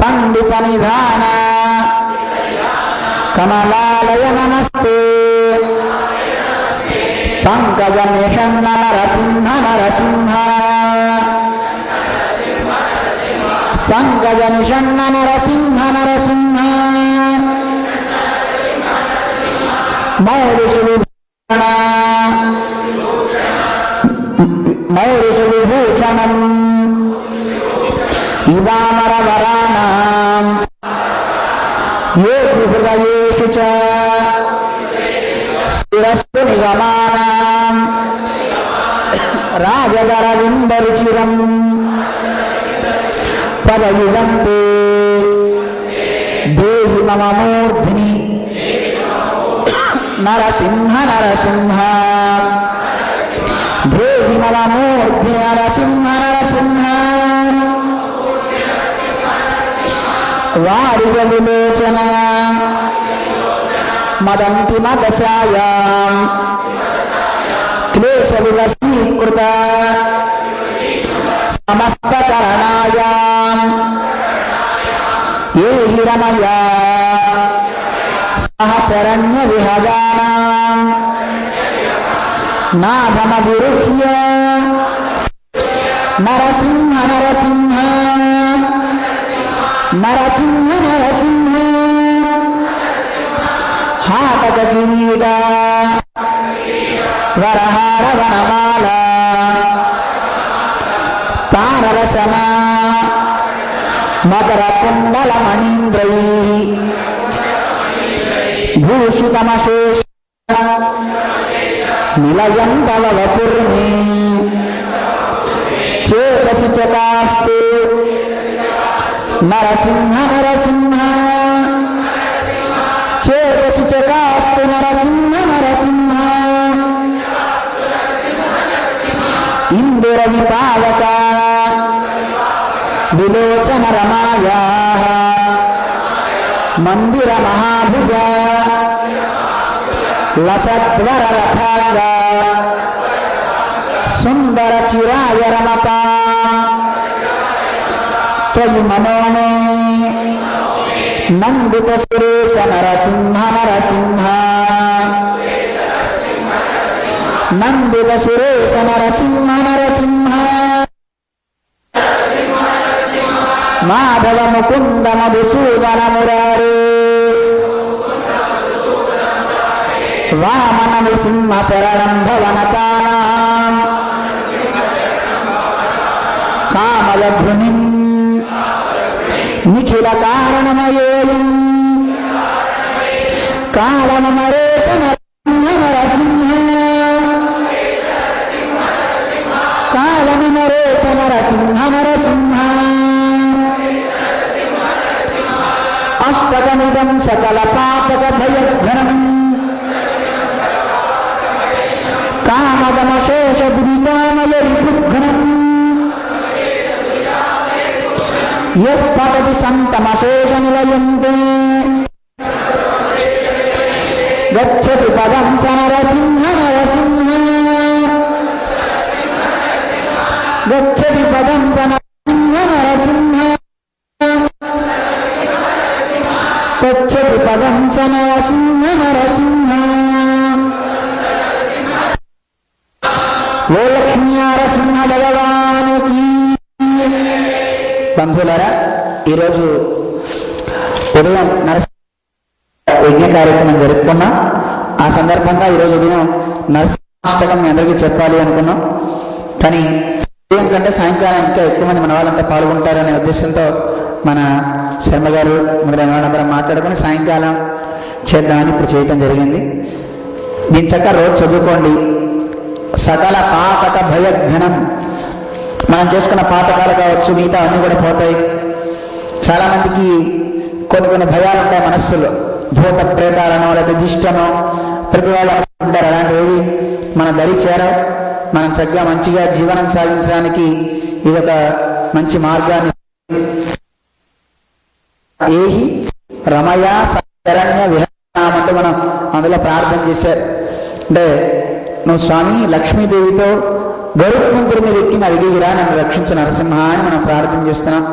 పండిత నిధాన కమలాలయ నమస్తే పంకజ నిషన్న నరసింహ నరసింహ పంకజ నిషన్న నరసింహ నరసింహ మౌలిషు విభూషణ మౌలిషు విభూషణం ఇవామర వరాణాం యోగి హృదయేషు చ స్థిరస్తు నిగమానాం రాజదరవిందరుచిరం పదయుగంతే దేహి మమ మూర్ధ్ని నరసింహ నరసింహ దేహి మమ మూర్ధ్ని నరసింహ నరసింహ వారిజ విలోచన మదంతిమ దశాయాం క్లేశ వివశీకృత సమస్త కరణాయాం ఏ రమయా సహ శరణ్య విహగానాం నాభమవిరుహ్య నరసింహ నరసింహ నరసింహ నరసింహ హాటక కిరీట వరహార వనమాల వ్యసన మకర కుండల మణీంద్రై భూషితమశేష నిలయం తవ వపుర్మి చేతసి చకాస్తు నరసింహ నరసింహ చేతసి చకాస్తు నరసింహ నరసింహ ఇందుర విపావక విలోచన రమాయా మందిర మహాభుజ లసద్వర రథాంగ సుందర చిరాయ రమపా త్వయి మనోమే నందిత సురేశ నరసింహ నరసింహ నందిత సురేశ నరసింహ నరసింహ మాధవ ముకుంద మధుసూదన మురారే వామన నృసింహ శరణం భవనతానాం కామలభృణిం నిఖిల కారణమయేయం కారణమరేశ నరసింహ నరసింహ కారణమరేశ నరసింహ నరసింహ అష్టకమిదం సకల పాపక భయఘ్నం కామదమశేష దురితామయ రిపుఘ్నం యః పఠతి సంతమశేష నిలయంతే గచ్చతి పదం స నరసింహ నరసింహ గచ్చతి పదం స నరసింహ నరసింహ గచ్చతి పదం స నరసింహ నరసింహ ఓ లక్ష్మీ నరసింహ భగవానికి. బంధువులారా, ఈరోజు ఉదయం నరసింహ యజ్ఞ కార్యక్రమం జరుపుకున్నాం. ఆ సందర్భంగా ఈరోజు ఉదయం నరసింహాష్టకం మీ అందరికీ చెప్పాలి అనుకున్నాం. కానీ ఉదయం కంటే సాయంకాలం ఇంకా ఎక్కువ మంది మన వాళ్ళంతా పాల్గొంటారనే ఉద్దేశంతో మన శర్మ గారు మొదలైన వాళ్ళందరం మాట్లాడుకుని సాయంకాలం చేద్దామని ఇప్పుడు చేయటం జరిగింది. దీని చక్కగా రోజు చదువుకోండి. సకల పాతక భయఘ్నం, మనం చేసుకున్న పాతకాలు కావచ్చు, మిగతా అన్నీ కూడా పోతాయి. చాలామందికి కొన్ని భయాలు ఉంటాయి మనస్సులో, భూత ప్రేతాలనో లేదా దిష్టనో ప్రతి వాళ్ళు అనుకుంటారు. అలాంటివి మన దరి చేరవు. మనం చక్కగా మంచిగా జీవనం సాగించడానికి ఇదొక మంచి మార్గాన్ని. ఏహి రమయా శరణ్య విహరణమంటూ మనం అందులో ప్రార్థన చేశారు. అంటే నువ్వు స్వామి లక్ష్మీదేవితో గరుత్మంతుడి మీద ఎక్కి అడిగిరా నన్ను రక్షించు నరసింహ అని మనం ప్రార్థన చేస్తున్నాం.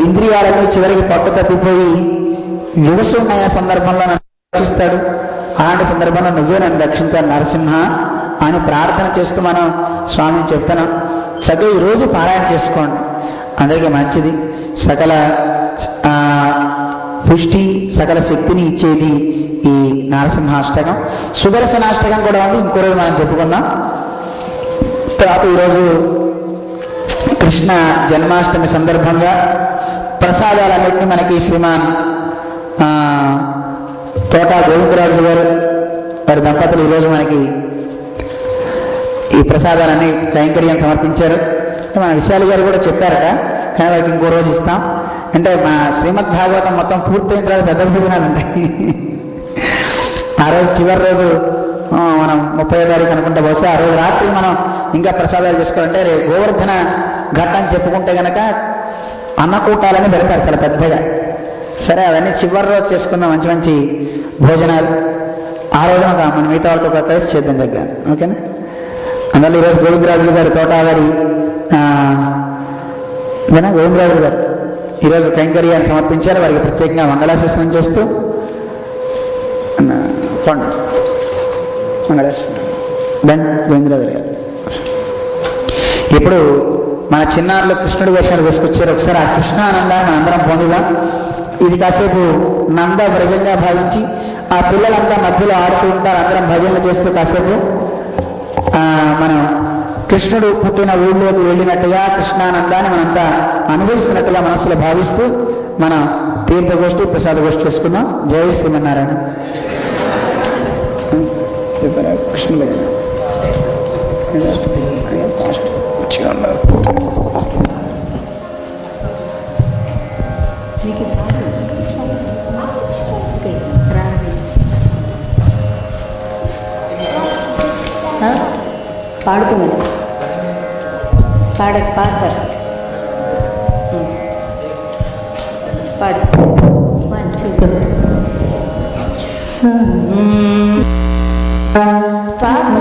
ఇంద్రియాలన్నీ చివరికి పట్టు తప్పిపోయి యువసున్నయ సందర్భంలో నన్ను రక్షిస్తాడు. అలాంటి సందర్భంలో నువ్వే నన్ను రక్షించాలి నరసింహ అని ప్రార్థన చేస్తూ మనం స్వామిని చెప్తున్నాం. చక్కగా ఈరోజు పారాయణ చేసుకోండి, అందరికీ మంచిది. సకల పుష్టి సకల శక్తిని ఇచ్చేది ఈ నరసింహాష్టకం. సుదర్శనాష్టకం కూడా ఉంది, ఇంకో రోజు మనం చెప్పుకుందాం. తర్వాత ఈరోజు కృష్ణ జన్మాష్టమి సందర్భంగా ప్రసాదాలన్నింటినీ మనకి శ్రీమాన్ తోట గోవిందరాజు గారు వారి దంపతులు ఈరోజు మనకి ఈ ప్రసాదాలన్నీ కైంకర్యం సమర్పించారు. మన విశాలి గారు కూడా చెప్పారట, కానీ వారికి ఇంకో రోజు ఇస్తాం. అంటే మా శ్రీమద్ భాగవతం మొత్తం పూర్తయిన తర్వాత పెద్ద భోజనాలు ఉంటాయి. ఆ రోజు చివరి రోజు మనం 30వ తారీఖు అనుకుంటే బహుశా ఆ రోజు రాత్రి మనం ఇంకా ప్రసాదాలు చేసుకోవాలంటే రేపు గోవర్ధన ఘట్టం చెప్పుకుంటే కనుక అన్నకూటాలని పెడతారు చాలా పెద్దగా. సరే, అవన్నీ చివరి రోజు చేసుకుందాం, మంచి మంచి భోజనాలు. ఆ రోజున మన మిగతా వాళ్ళతో కలిసి చేద్దాం దగ్గర, ఓకేనా? అందువల్ల ఈరోజు గోవిందరాజు గారు తోటగారి గోవిందరాజు గారు ఈరోజు కైంకర్యాన్ని సమర్పించారు. వారికి ప్రత్యేకంగా మంగళాశాసనం చేస్తూ మంగళాశాసనం గోవిందరాజు గారు. ఇప్పుడు మన చిన్నారులు కృష్ణుడి వేషాలు వేసుకొచ్చారు. ఒకసారి ఆ కృష్ణానందాన్ని అందరం పొందుదాం. ఇది కాసేపు నంద వ్రజంగా భావించి ఆ పిల్లలంతా మధ్యలో ఆడుతూ ఉంటారు. అందరం భజనలు చేస్తూ కాసేపు మనం కృష్ణుడు పుట్టిన ఊళ్ళోకి వెళ్ళినట్టుగా కృష్ణానందాన్ని మనంతా అనుభవిస్తున్నట్టుగా మనసులో భావిస్తూ మన తీర్థగోష్ఠి ప్రసాద గోష్ఠి చేసుకున్నాం. జై శ్రీమన్నారాయణ. కృష్ణుడు పాడుతున్నది పాడతారు పాడు Bye.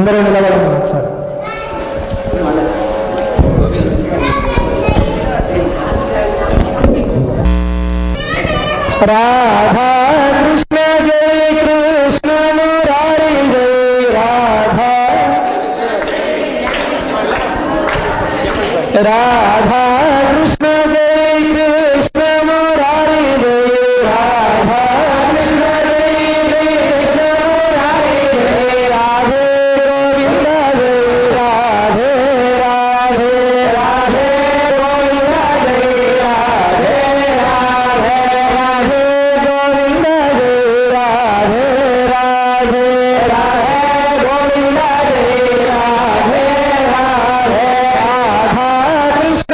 అందరూ నిలబడండి ఒకసారి. రాధా కృష్ణ జయ కృష్ణ మురారి జయ రాధా రాధా కృష్ణ జయ కృష్ణ మురారి జయ రాధా కృష్ణ జయ కృష్ణ మురారి జయ రాధే గోవింద జయ రాధే రాధే రాధే గోవింద జయ రాధే రాధే రాధే గోవింద జయ రాధే రాధే రాధే గోవింద జయ రాధే రాధే రాధా కృష్ణ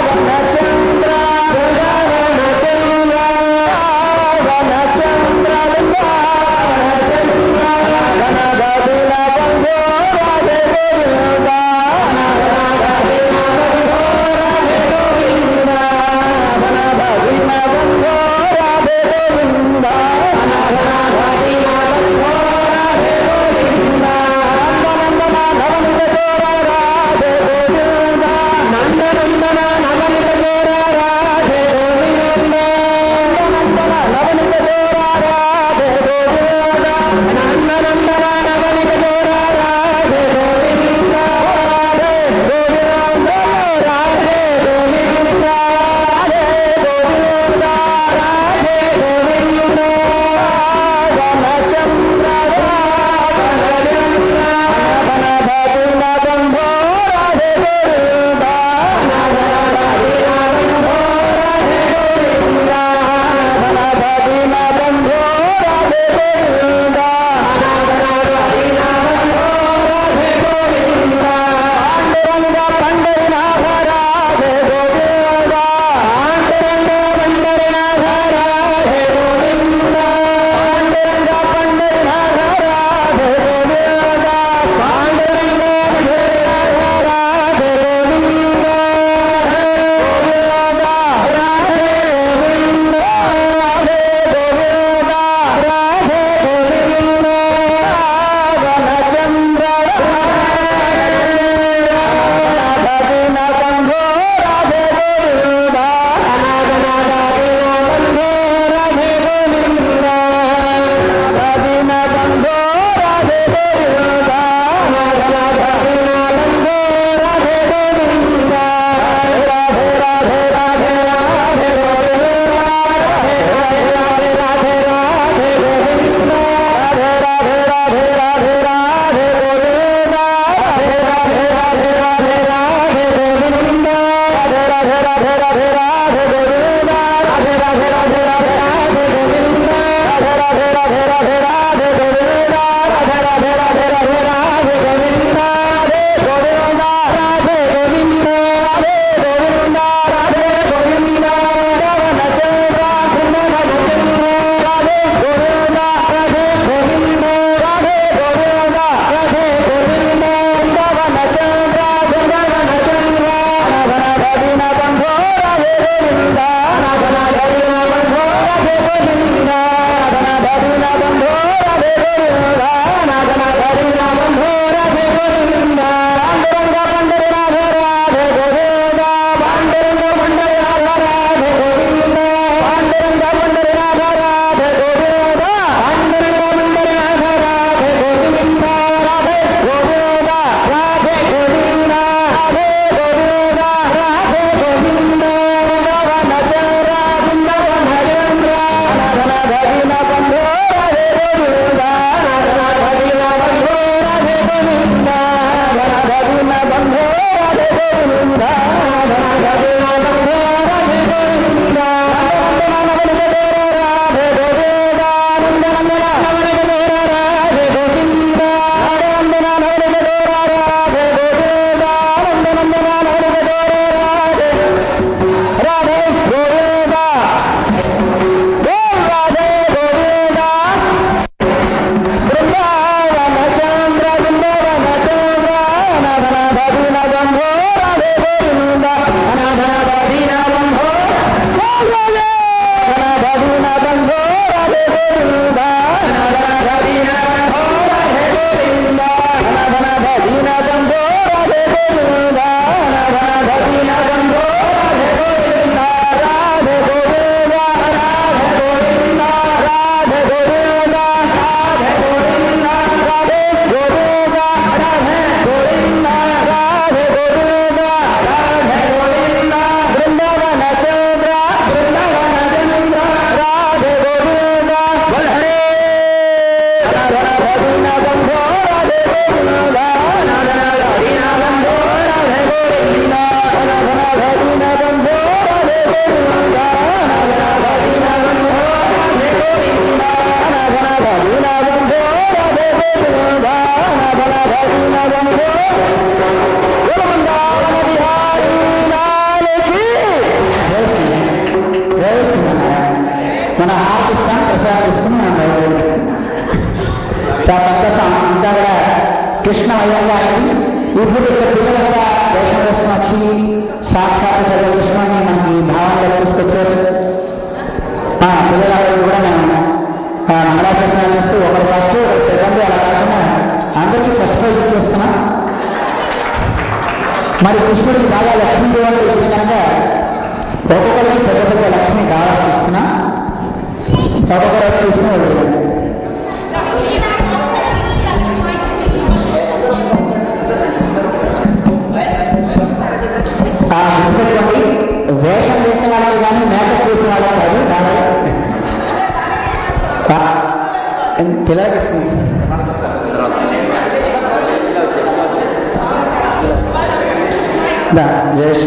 చంద్ర మన హారతి ఇస్తాను, ప్రసాదం తీసుకుని మనం బయలుదేరి చాలా సంతోషం. అంతా కూడా కృష్ణమయంగా అయింది. ఇప్పుడు ఇక్కడ పిల్లలంతా వేషం వేసుకుని వచ్చి సాక్షాత్ చదువు కృష్ణుని మనకి భావనలో తీసుకొచ్చారు. పిల్లల కూడా మేము మంగళాశాసనాలు ఇస్తూ ఒకరు ఫస్ట్ ఒకరు సెకండ్ అలా కాకుండా అందరికీ ఫస్ట్ ప్రైజ్ ఇచ్చేస్తున్నాం. మరి కృష్ణుడికి బాగా లక్ష్మీదేవుడు ఇచ్చింది కనుక ఒక్కొక్కరికి పెద్ద పెద్ద లక్ష్మి కావాల్సి ఇస్తున్నాం. ఒక్కొక్కరు వచ్చి తీసుకుని వెళ్తున్నాం. గుర్తుపెట్టుకోండి, వేషం వేసిన వాళ్ళకి కానీ మేకప్ వేసిన వాళ్ళకి కాదు. పిల్లలకి ఇస్తుంది. జయేష్